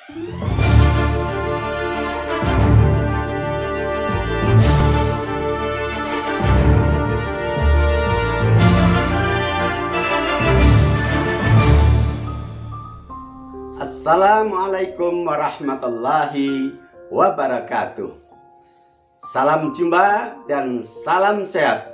Assalamualaikum warahmatullahi wabarakatuh. Salam jumpa dan salam sehat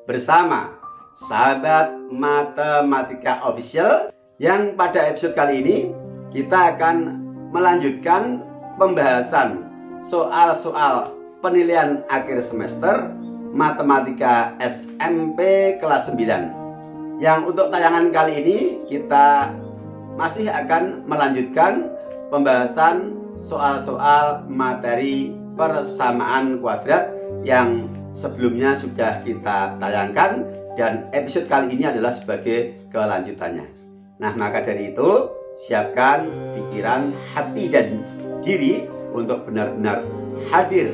bersama sahabat Matematika Official, yang pada episode kali ini kita akan melanjutkan pembahasan soal-soal penilaian akhir semester Matematika SMP kelas 9. Yang untuk tayangan kali ini kita masih akan melanjutkan pembahasan soal-soal materi persamaan kuadrat yang sebelumnya sudah kita tayangkan, dan episode kali ini adalah sebagai kelanjutannya. Nah, maka dari itu siapkan pikiran, hati, dan diri untuk benar-benar hadir,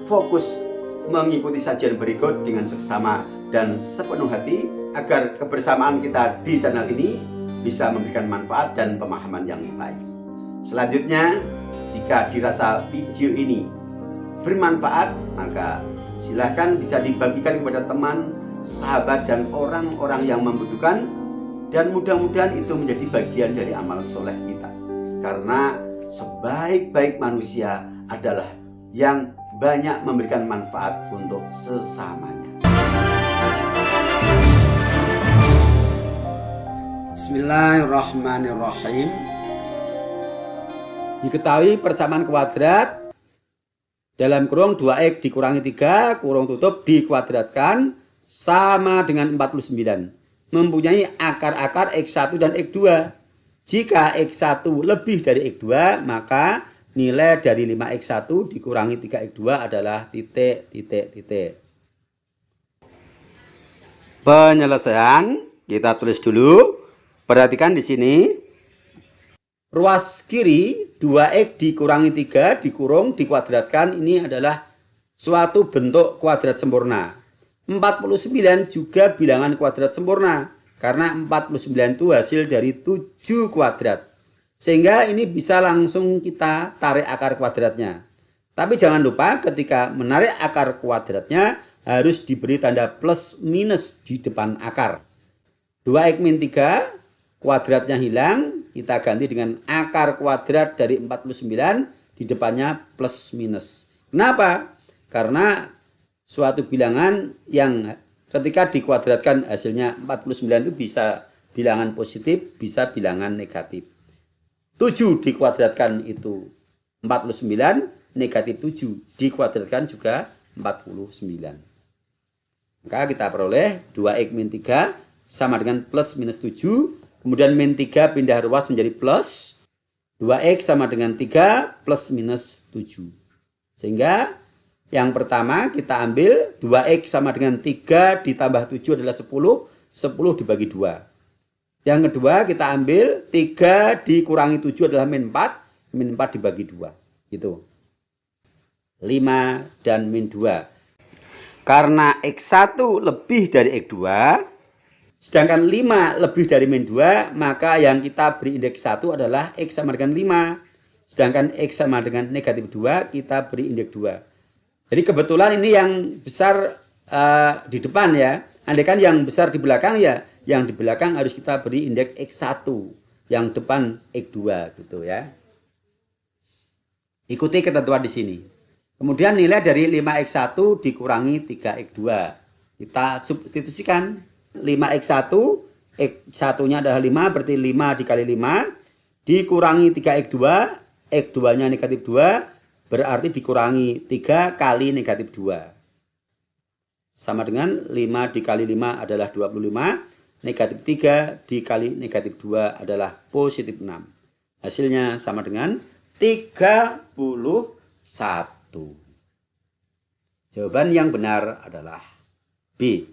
fokus mengikuti sajian berikut dengan seksama dan sepenuh hati, agar kebersamaan kita di channel ini bisa memberikan manfaat dan pemahaman yang baik. Selanjutnya, jika dirasa video ini bermanfaat, maka silahkan bisa dibagikan kepada teman, sahabat, dan orang-orang yang membutuhkan, dan mudah-mudahan itu menjadi bagian dari amal soleh kita. Karena sebaik-baik manusia adalah yang banyak memberikan manfaat untuk sesamanya. Bismillahirrahmanirrahim. Diketahui persamaan kuadrat dalam kurung 2x dikurangi 3 kurung tutup dikuadratkan sama dengan 49, mempunyai akar-akar x1 dan x2. Jika x1 lebih dari x2, maka nilai dari 5x1 dikurangi 3x2 adalah titik. Penyelesaian kita tulis dulu. Perhatikan di sini. Ruas kiri 2x dikurangi 3 dikurung dikuadratkan, ini adalah suatu bentuk kuadrat sempurna. 49 juga bilangan kuadrat sempurna, karena 49 itu hasil dari 7 kuadrat. Sehingga ini bisa langsung kita tarik akar kuadratnya. Tapi jangan lupa ketika menarik akar kuadratnya harus diberi tanda plus minus di depan akar. 2x min 3 kuadratnya hilang, kita ganti dengan akar kuadrat dari 49, di depannya plus minus. Kenapa? Karena suatu bilangan yang ketika dikuadratkan hasilnya 49 itu bisa bilangan positif, bisa bilangan negatif. 7 dikuadratkan itu 49, negatif 7 dikuadratkan juga 49. Maka kita peroleh 2x min 3 sama dengan plus minus 7. Kemudian min 3 pindah ruas menjadi plus. 2x sama dengan 3 plus minus 7. Sehingga yang pertama kita ambil 2x sama dengan 3 ditambah 7 adalah 10. 10 dibagi 2. Yang kedua kita ambil 3 dikurangi 7 adalah min 4. Min 4 dibagi 2. Gitu. 5 dan min 2. Karena x1 lebih dari x2, sedangkan 5 lebih dari min 2, maka yang kita beri indeks 1 adalah x sama dengan 5. Sedangkan x sama dengan negatif 2, kita beri indeks 2. Jadi kebetulan ini yang besar di depan ya. Andaikan yang besar di belakang, ya yang di belakang harus kita beri indeks x1. Yang depan x2 gitu ya. Ikuti ketentuan di sini. Kemudian nilai dari 5x1 dikurangi 3x2. Kita substitusikan. 5x1, x1-nya adalah 5, berarti 5 dikali 5, dikurangi 3x2, x2-nya negatif 2, berarti dikurangi 3 kali negatif 2. Sama dengan 5 dikali 5 adalah 25, negatif 3 dikali negatif 2 adalah positif 6. Hasilnya sama dengan 31. Jawaban yang benar adalah B.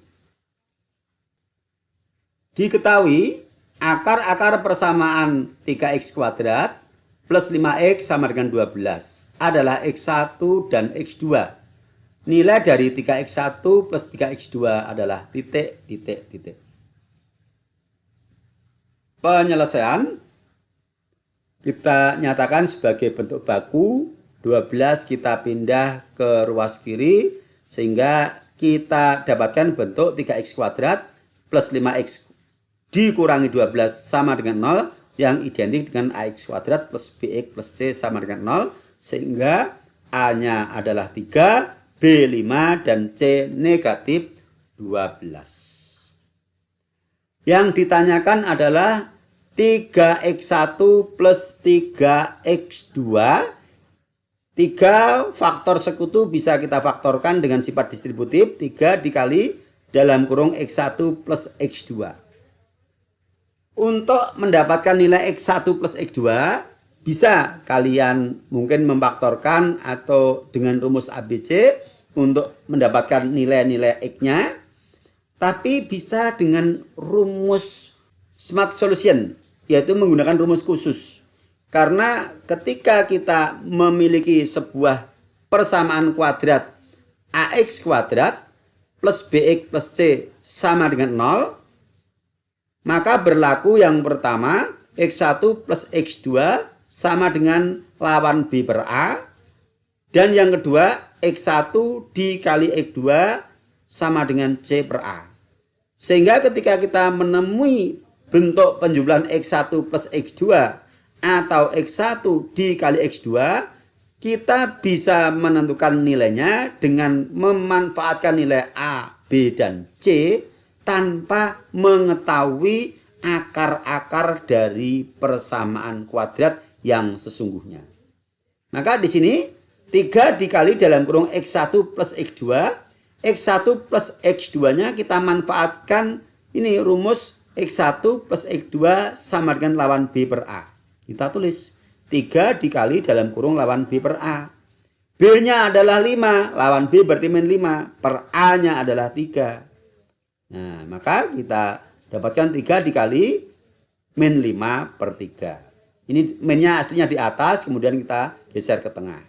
Diketahui akar-akar persamaan 3x kuadrat plus 5x sama dengan 12 adalah x1 dan x2. Nilai dari 3x1 plus 3x2 adalah titik. Penyelesaian. kita nyatakan sebagai bentuk baku. 12 kita pindah ke ruas kiri sehingga kita dapatkan bentuk 3x kuadrat plus 5x dikurangi 12 sama dengan 0 yang identik dengan ax kuadrat plus bx plus c sama dengan 0 sehingga a-nya adalah 3, b 5 dan c negatif 12. Yang ditanyakan adalah 3x1 plus 3x2. 3 faktor sekutu bisa kita faktorkan dengan sifat distributif. 3 dikali dalam kurung x1 plus x2. Untuk mendapatkan nilai x1 plus x2 bisa kalian mungkin memfaktorkan atau dengan rumus ABC untuk mendapatkan nilai-nilai x-nya. Tapi bisa dengan rumus smart solution, yaitu menggunakan rumus khusus. Karena ketika kita memiliki sebuah persamaan kuadrat ax kuadrat plus bx plus c sama dengan 0, maka berlaku yang pertama x1 plus x2 sama dengan lawan b per a. Dan yang kedua x1 dikali x2 sama dengan c per a. Sehingga ketika kita menemui bentuk penjumlahan x1 plus x2 atau x1 dikali x2, kita bisa menentukan nilainya dengan memanfaatkan nilai a, b, dan c tanpa mengetahui akar-akar dari persamaan kuadrat yang sesungguhnya. Maka di sini 3 dikali dalam kurung x1 plus x2. x1 plus x2-nya kita manfaatkan ini rumus x1 plus x2 sama dengan lawan b per a. Kita tulis 3 dikali dalam kurung lawan b per a. B-nya adalah 5, lawan b berarti min 5, per a-nya adalah 3. Nah, maka kita dapatkan 3 dikali min 5 per 3. Ini minnya aslinya di atas, kemudian kita geser ke tengah.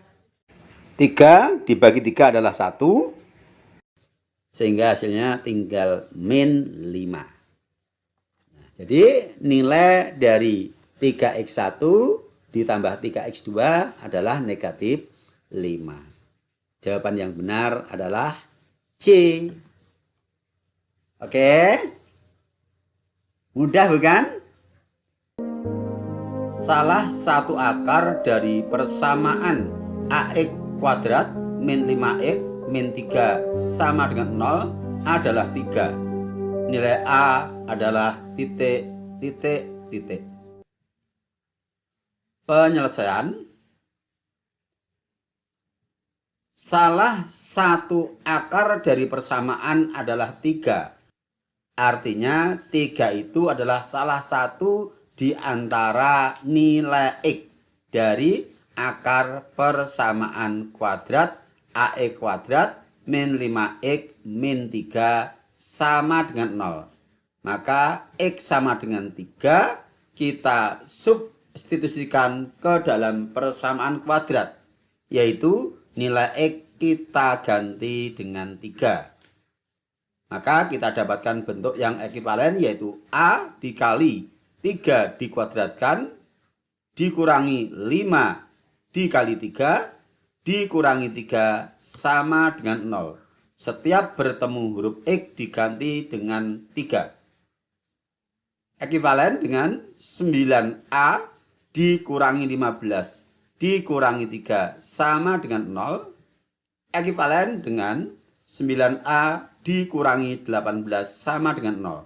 3 dibagi 3 adalah 1, sehingga hasilnya tinggal min 5. Nah, jadi nilai dari 3x1 ditambah 3x2 adalah negatif 5. Jawaban yang benar adalah C. Oke. Mudah bukan? Salah satu akar dari persamaan ax kuadrat min 5x min 3 sama dengan 0 adalah 3. Nilai A adalah titik, titik, titik. Penyelesaian. Salah satu akar dari persamaan adalah 3. Artinya 3 itu adalah salah satu di antara nilai x dari akar persamaan kuadrat ax kuadrat min 5x min 3 sama dengan 0. Maka x sama dengan 3 kita substitusikan ke dalam persamaan kuadrat, yaitu nilai x kita ganti dengan 3. Maka kita dapatkan bentuk yang ekivalen, yaitu A dikali 3 dikuadratkan dikurangi 5 dikali 3 dikurangi 3 sama dengan 0. Setiap bertemu huruf x diganti dengan 3. Ekivalen dengan 9A dikurangi 15 dikurangi 3 sama dengan 0. Ekivalen dengan 9A dikurangi 18 sama dengan 0.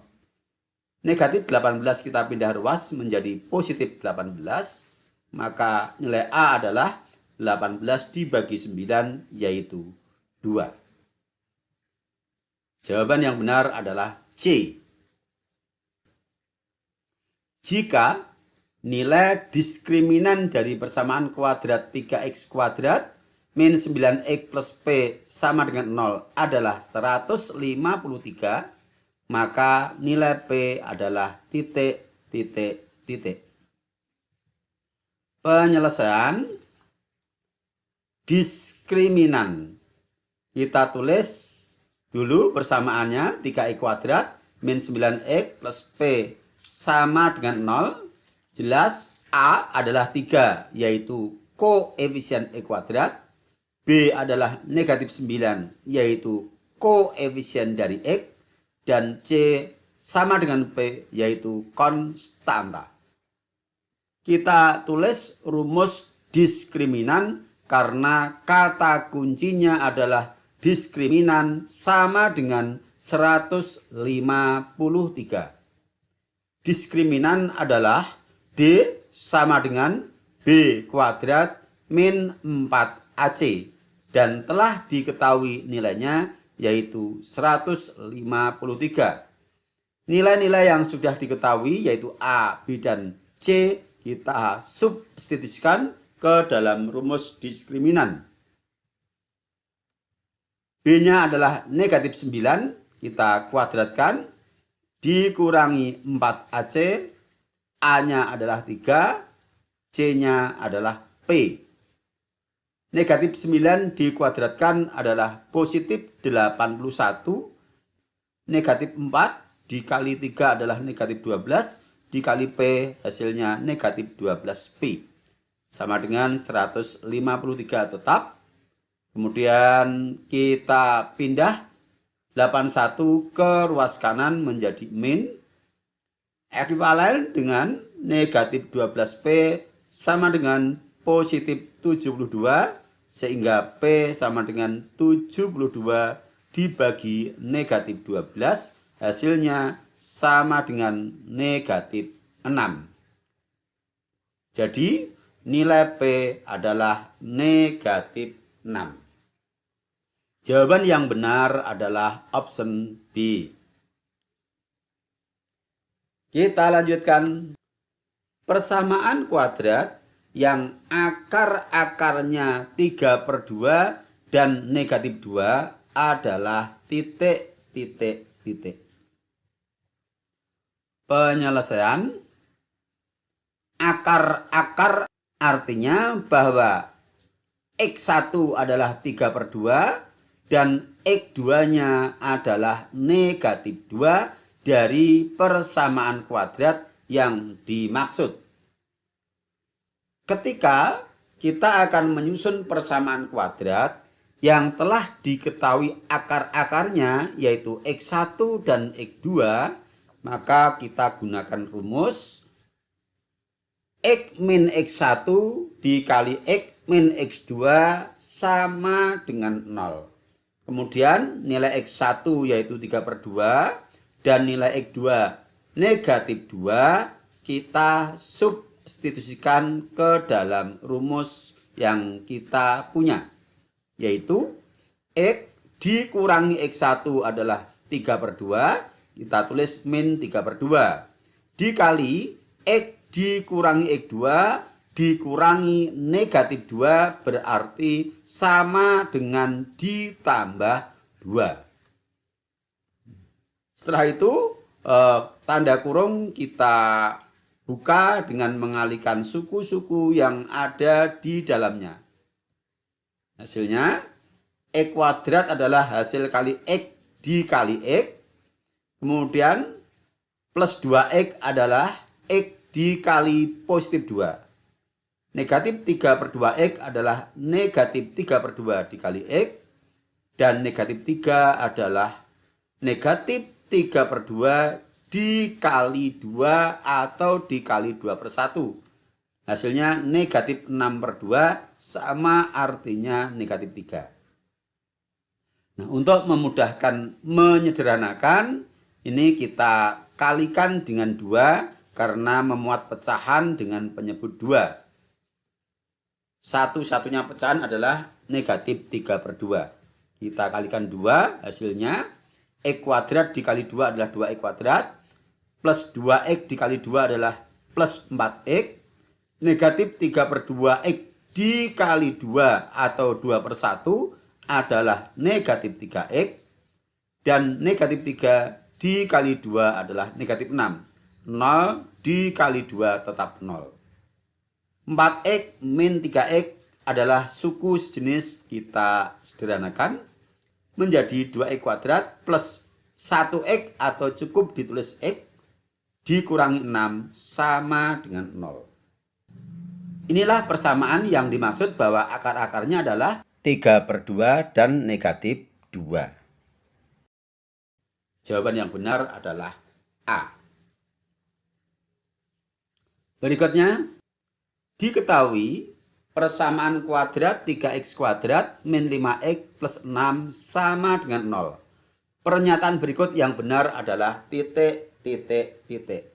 Negatif 18 kita pindah ruas menjadi positif 18. Maka nilai A adalah 18 dibagi 9, yaitu 2. Jawaban yang benar adalah C. Jika nilai diskriminan dari persamaan kuadrat 3x kuadrat min 9x plus P sama dengan 0 adalah 153, maka nilai P adalah titik, titik, titik. Penyelesaian. Diskriminan. Kita tulis dulu persamaannya 3x kuadrat min 9x plus P sama dengan 0. Jelas A adalah 3, yaitu koefisien E kuadrat. B adalah negatif 9, yaitu koefisien dari X. Dan C sama dengan P, yaitu konstanta. Kita tulis rumus diskriminan karena kata kuncinya adalah diskriminan sama dengan 153. Diskriminan adalah D sama dengan B kuadrat min 4AC dan telah diketahui nilainya yaitu 153. Nilai-nilai yang sudah diketahui yaitu A, B, dan C kita substitusikan ke dalam rumus diskriminan. B-nya adalah negatif 9, kita kuadratkan, dikurangi 4AC, A-nya adalah 3, C-nya adalah P. Negatif 9 dikuadratkan adalah positif 81, negatif 4 dikali 3 adalah negatif 12, dikali P hasilnya negatif 12P. Sama dengan 153 tetap. Kemudian kita pindah 81 ke ruas kanan menjadi min. Ekuivalen dengan negatif 12P sama dengan positif 72. Sehingga P sama dengan 72 dibagi negatif 12. Hasilnya sama dengan negatif 6. Jadi nilai P adalah negatif 6. Jawaban yang benar adalah option B. Kita lanjutkan. Persamaan kuadrat yang akar-akarnya 3/2 dan negatif 2 adalah titik. Penyelesaian. Akar-akar artinya bahwa X1 adalah 3/2 dan X2-nya adalah negatif 2 dari persamaan kuadrat yang dimaksud. Ketika kita akan menyusun persamaan kuadrat yang telah diketahui akar-akarnya yaitu X1 dan X2, maka kita gunakan rumus X min X1 dikali X min X2 sama dengan 0. Kemudian nilai X1 yaitu 3/2 dan nilai X2 negatif 2 kita substitusikan ke dalam rumus yang kita punya. Yaitu X dikurangi X1 adalah 3/2. Kita tulis min 3/2 dikali X dikurangi X2 dikurangi negatif 2 berarti sama dengan ditambah 2. Setelah itu tanda kurung kita buka dengan mengalihkan suku-suku yang ada di dalamnya. Hasilnya X kuadrat adalah hasil kali X dikali X. Kemudian plus 2X adalah X dikali positif 2. Negatif 3/2X adalah negatif 3/2 dikali X. Dan negatif 3 adalah negatif 3/2 dikali 2 atau dikali 2/1. Hasilnya negatif 6/2 sama artinya negatif 3. Nah, untuk memudahkan menyederhanakan, ini kita kalikan dengan 2 karena memuat pecahan dengan penyebut 2. Satu-satunya pecahan adalah negatif 3/2. Kita kalikan 2, hasilnya X kuadrat dikali 2 adalah 2X kuadrat. Plus 2X dikali 2 adalah plus 4X. Negatif 3/2X dikali 2 atau 2/1 adalah negatif 3X. Dan negatif 3 dikali 2 adalah negatif 6. 0 dikali 2 tetap 0. 4X min 3X adalah suku sejenis, kita sederhanakan menjadi 2X kuadrat plus 1X atau cukup ditulis X dikurangi 6 sama dengan 0. Inilah persamaan yang dimaksud bahwa akar-akarnya adalah 3/2 dan negatif 2. Jawaban yang benar adalah A. Berikutnya, diketahui persamaan kuadrat 3x kuadrat min 5x plus 6 sama dengan 0. Pernyataan berikut yang benar adalah titik, titik, titik.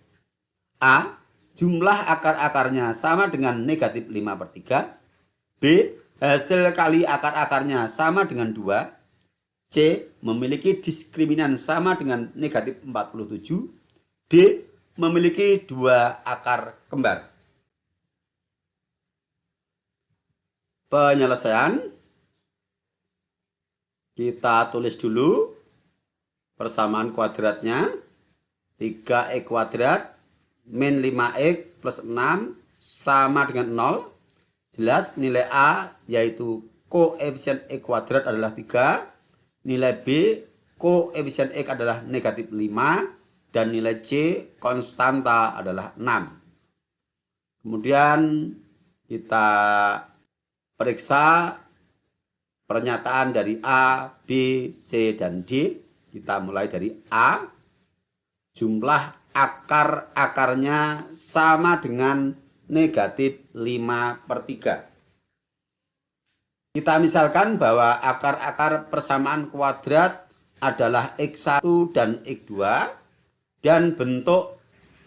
A. Jumlah akar-akarnya sama dengan negatif 5/3. B. Hasil kali akar-akarnya sama dengan 2. C. Memiliki diskriminan sama dengan negatif 47. D. Memiliki 2 akar kembar. Penyelesaian. Kita tulis dulu persamaan kuadratnya. 3x kuadrat min 5x plus 6 sama dengan 0. Jelas nilai A yaitu koefisien X kuadrat adalah 3. Nilai B koefisien X adalah negatif 5. Dan nilai C konstanta adalah 6. Kemudian kita periksa pernyataan dari A, B, C, dan D. Kita mulai dari A. Jumlah akar-akarnya sama dengan negatif 5/3. Kita misalkan bahwa akar-akar persamaan kuadrat adalah X1 dan X2 dan bentuk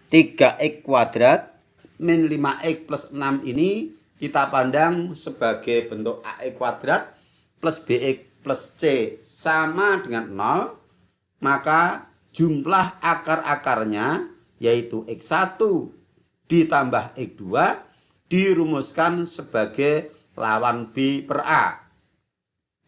3x kuadrat min 5x plus 6 ini kita pandang sebagai bentuk ax kuadrat plus bx plus c sama dengan 0, maka jumlah akar-akarnya yaitu X1 ditambah X2 dirumuskan sebagai lawan B per A.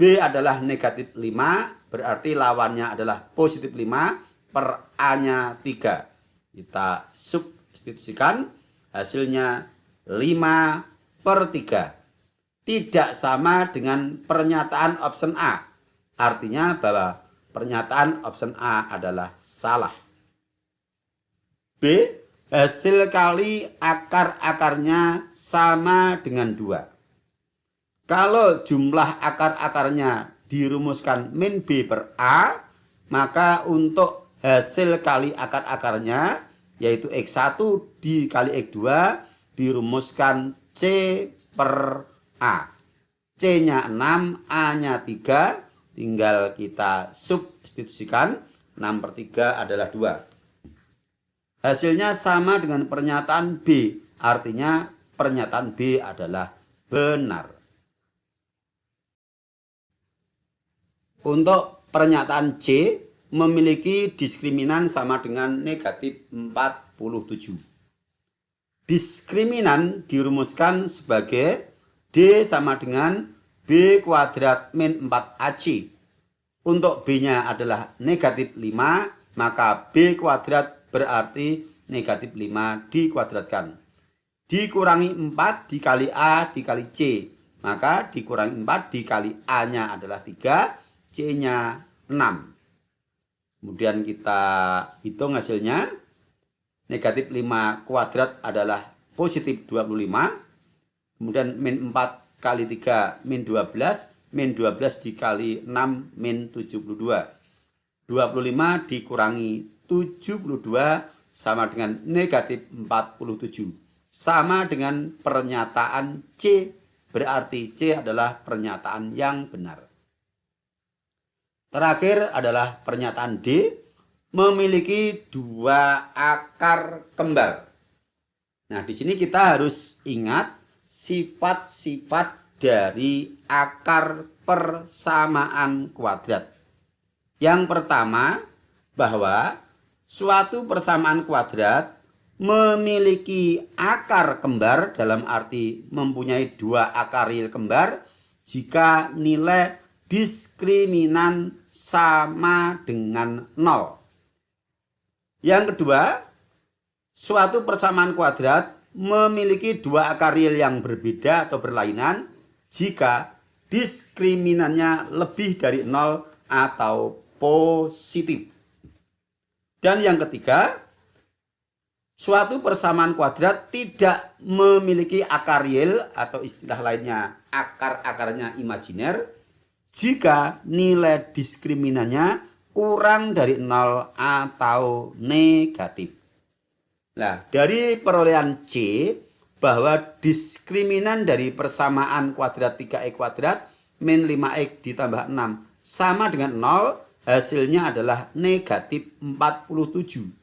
B adalah negatif 5, berarti lawannya adalah positif 5 per A-nya 3. Kita substitusikan, hasilnya 5/3. Tidak sama dengan pernyataan option A. Artinya bahwa pernyataan option A adalah salah. B. Hasil kali akar-akarnya sama dengan 2. Kalau jumlah akar-akarnya dirumuskan min B per A, maka untuk hasil kali akar-akarnya yaitu X1 dikali X2 dirumuskan C per A. C-nya 6, A-nya 3. Tinggal kita substitusikan. 6/3 adalah 2. Hasilnya sama dengan pernyataan B. Artinya pernyataan B adalah benar. Untuk pernyataan C memiliki diskriminan sama dengan negatif 47. Diskriminan dirumuskan sebagai D sama dengan B kuadrat min 4AC. Untuk B-nya adalah negatif 5, maka B kuadrat berarti negatif 5 dikuadratkan. Dikurangi 4 dikali A dikali C, maka dikurangi 4 dikali A-nya adalah 3, C-nya 6. Kemudian kita hitung hasilnya. Negatif 5 kuadrat adalah positif 25. Kemudian min 4 kali 3 min 12. Min 12 dikali 6 min 72. 25 dikurangi 72 sama dengan negatif 47. Sama dengan pernyataan C. Berarti C adalah pernyataan yang benar. Terakhir adalah pernyataan D, memiliki 2 akar kembar. Nah, di sini kita harus ingat sifat-sifat dari akar persamaan kuadrat. Yang pertama, bahwa suatu persamaan kuadrat memiliki akar kembar dalam arti mempunyai 2 akar real kembar jika nilai diskriminan sama dengan 0. Yang kedua, suatu persamaan kuadrat memiliki 2 akar real yang berbeda atau berlainan jika diskriminannya lebih dari 0 atau positif. Dan yang ketiga, Suatu persamaan kuadrat tidak memiliki akar real atau istilah lainnya akar-akarnya imajiner jika nilai diskriminannya kurang dari 0 atau negatif. Nah, dari perolehan C bahwa diskriminan dari persamaan kuadrat 3x kuadrat min 5x ditambah 6 sama dengan 0, hasilnya adalah negatif 47.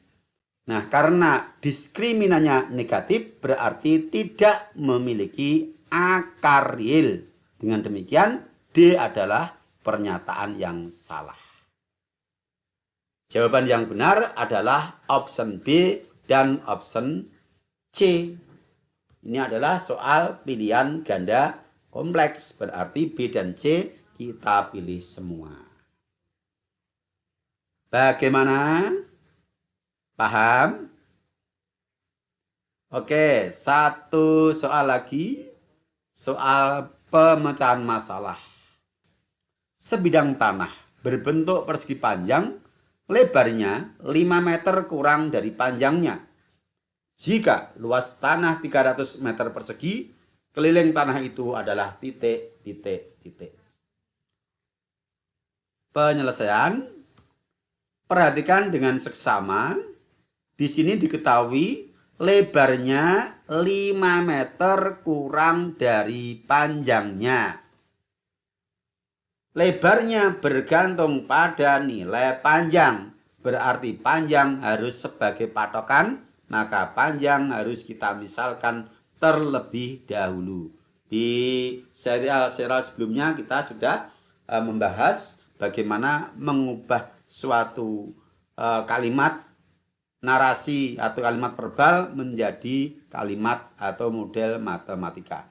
Nah, karena diskriminannya negatif berarti tidak memiliki akar real. Dengan demikian, D adalah pernyataan yang salah. Jawaban yang benar adalah option B dan option C. Ini adalah soal pilihan ganda kompleks, berarti B dan C kita pilih semua. Bagaimana? Paham? Oke, satu soal lagi. Soal pemecahan masalah. Sebidang tanah berbentuk persegi panjang, lebarnya 5 meter kurang dari panjangnya. Jika luas tanah 300 meter persegi, keliling tanah itu adalah titik, titik, titik. Penyelesaian, perhatikan dengan seksama. Di sini diketahui lebarnya 5 meter kurang dari panjangnya. Lebarnya bergantung pada nilai panjang. Berarti panjang harus sebagai patokan, maka panjang harus kita misalkan terlebih dahulu. Di serial sebelumnya kita sudah membahas bagaimana mengubah suatu kalimat narasi atau kalimat verbal menjadi kalimat atau model matematika.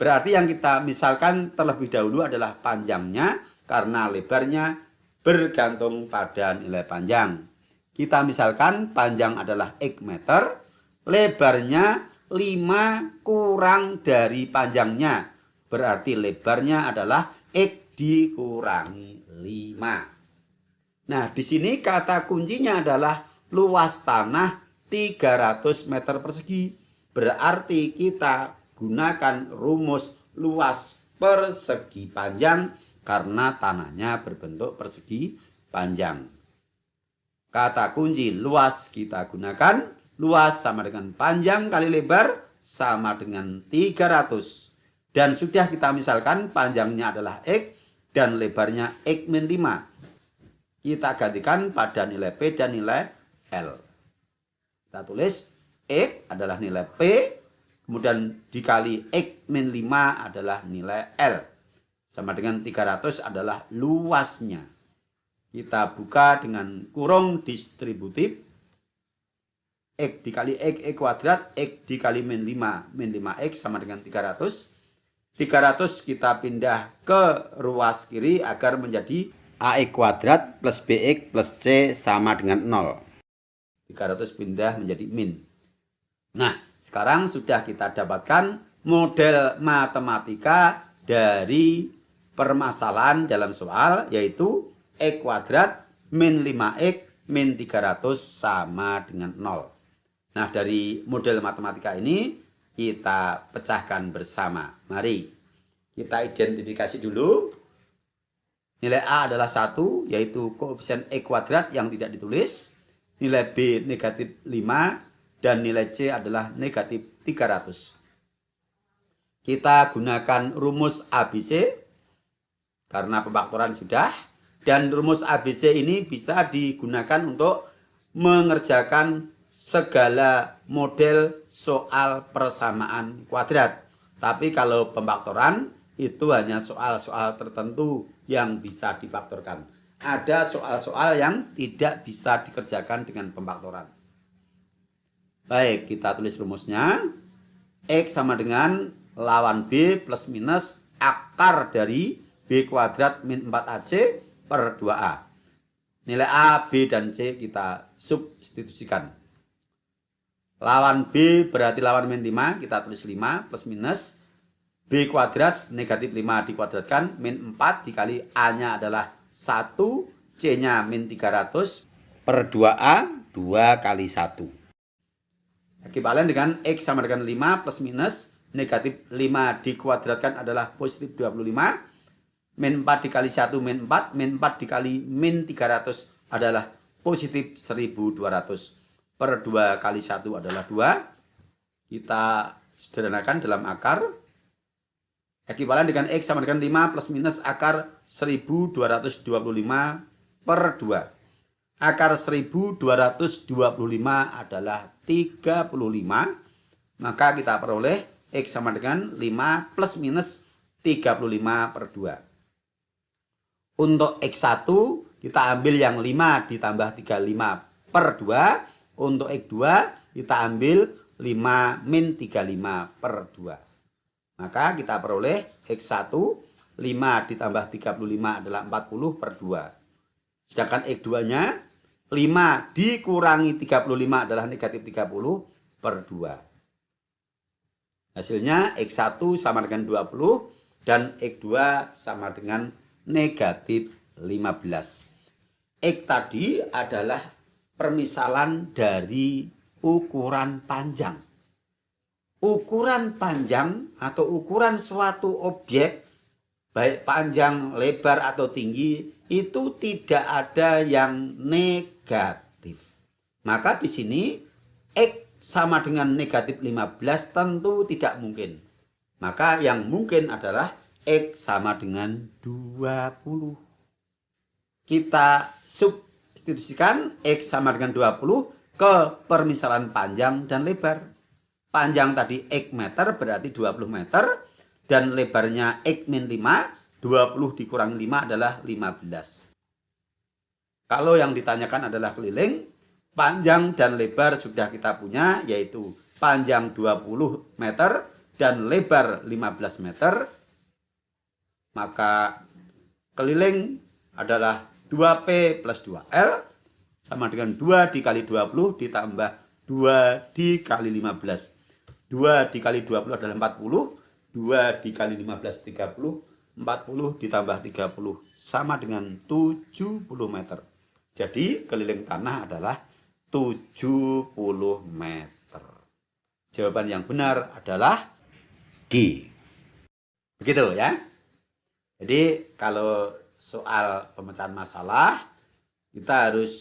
Berarti yang kita misalkan terlebih dahulu adalah panjangnya karena lebarnya bergantung pada nilai panjang. Kita misalkan panjang adalah X meter, lebarnya 5 kurang dari panjangnya. Berarti lebarnya adalah X dikurangi 5. Nah, di sini kata kuncinya adalah luas tanah 300 meter persegi. Berarti kita gunakan rumus luas persegi panjang karena tanahnya berbentuk persegi panjang. Kata kunci luas kita gunakan. Luas sama dengan panjang kali lebar sama dengan 300. Dan sudah kita misalkan panjangnya adalah X dan lebarnya X min 5. Kita gantikan pada nilai P dan nilai L. Kita tulis X adalah nilai P, kemudian dikali X min 5 adalah nilai L. Sama dengan 300 adalah luasnya. Kita buka dengan kurung distributif. X dikali X kuadrat, X dikali min 5. Min 5X sama dengan 300. 300 kita pindah ke ruas kiri agar menjadi AX kuadrat plus BX plus C sama dengan 0. 300 pindah menjadi min. Nah, sekarang sudah kita dapatkan model matematika dari permasalahan dalam soal, yaitu X kuadrat min 5X min 300 sama dengan 0. Nah, dari model matematika ini kita pecahkan bersama. Mari kita identifikasi dulu. Nilai A adalah 1, yaitu koefisien X kuadrat yang tidak ditulis. Nilai B negatif 5 dan nilai C adalah negatif 300. Kita gunakan rumus ABC karena pemfaktoran sudah. Dan rumus ABC ini bisa digunakan untuk mengerjakan segala model soal persamaan kuadrat. Tapi kalau pemfaktoran itu hanya soal-soal tertentu yang bisa difaktorkan. Ada soal-soal yang tidak bisa dikerjakan dengan pemfaktoran. Baik, kita tulis rumusnya. X sama dengan lawan B plus minus akar dari B kuadrat min 4AC per 2A. Nilai A, B, dan C kita substitusikan. Lawan B berarti lawan min 5, kita tulis 5 plus minus. B kuadrat negatif 5 dikuadratkan, min 4 dikali A-nya adalah 1, C-nya min 300 per 2A, 2 kali 1. Ekuivalen dengan X sama dengan 5 plus minus negatif 5 dikuadratkan adalah positif 25. Min 4 dikali 1 min 4. Min 4 dikali min 300 adalah positif 1200. Per 2 kali 1 adalah 2. Kita sederhanakan dalam akar. Ekuivalen dengan X sama dengan 5 plus minus akar 1225 per 2. Akar 1225 adalah 35. Maka kita peroleh X sama dengan 5 plus minus 35 per 2. Untuk X1 kita ambil yang 5 ditambah 35 per 2. Untuk X2 kita ambil 5 min 35 per 2. Maka kita peroleh X1 5 ditambah 35 adalah 40 per 2. Sedangkan X2-nya 5 dikurangi 35 adalah negatif 30 per 2. Hasilnya X1 sama dengan 20 dan X2 sama dengan negatif 15. X tadi adalah permisalan dari ukuran panjang. Ukuran panjang atau ukuran suatu objek, baik panjang, lebar, atau tinggi, itu tidak ada yang negatif. Maka di sini X sama dengan negatif 15 tentu tidak mungkin. Maka yang mungkin adalah X sama dengan 20. Kita substitusikan X sama dengan 20 ke permisalan panjang dan lebar. Panjang tadi X meter berarti 20 meter. Dan lebarnya X min 5. 20 dikurangi 5 adalah 15. Kalau yang ditanyakan adalah keliling, panjang dan lebar sudah kita punya, yaitu panjang 20 meter dan lebar 15 meter. Maka keliling adalah 2P plus 2L sama dengan 2 dikali 20 ditambah 2 dikali 15. 2 dikali 20 adalah 40. 2 dikali 15 30. 40 ditambah 30 sama dengan 70 meter. Jadi keliling tanah adalah 70 meter. Jawaban yang benar adalah D. Begitu ya. Jadi kalau soal pemecahan masalah, kita harus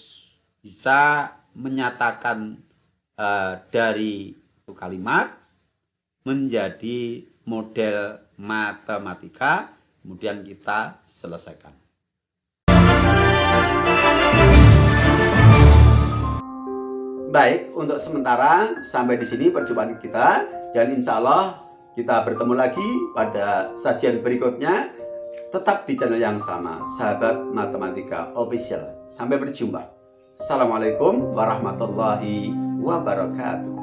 bisa menyatakan dari kalimat menjadi model matematika, kemudian kita selesaikan. Baik, untuk sementara sampai di sini perjumpaan kita, dan insya Allah kita bertemu lagi pada sajian berikutnya. Tetap di channel yang sama, Sahabat Matematika Official. Sampai berjumpa. Assalamualaikum warahmatullahi wabarakatuh.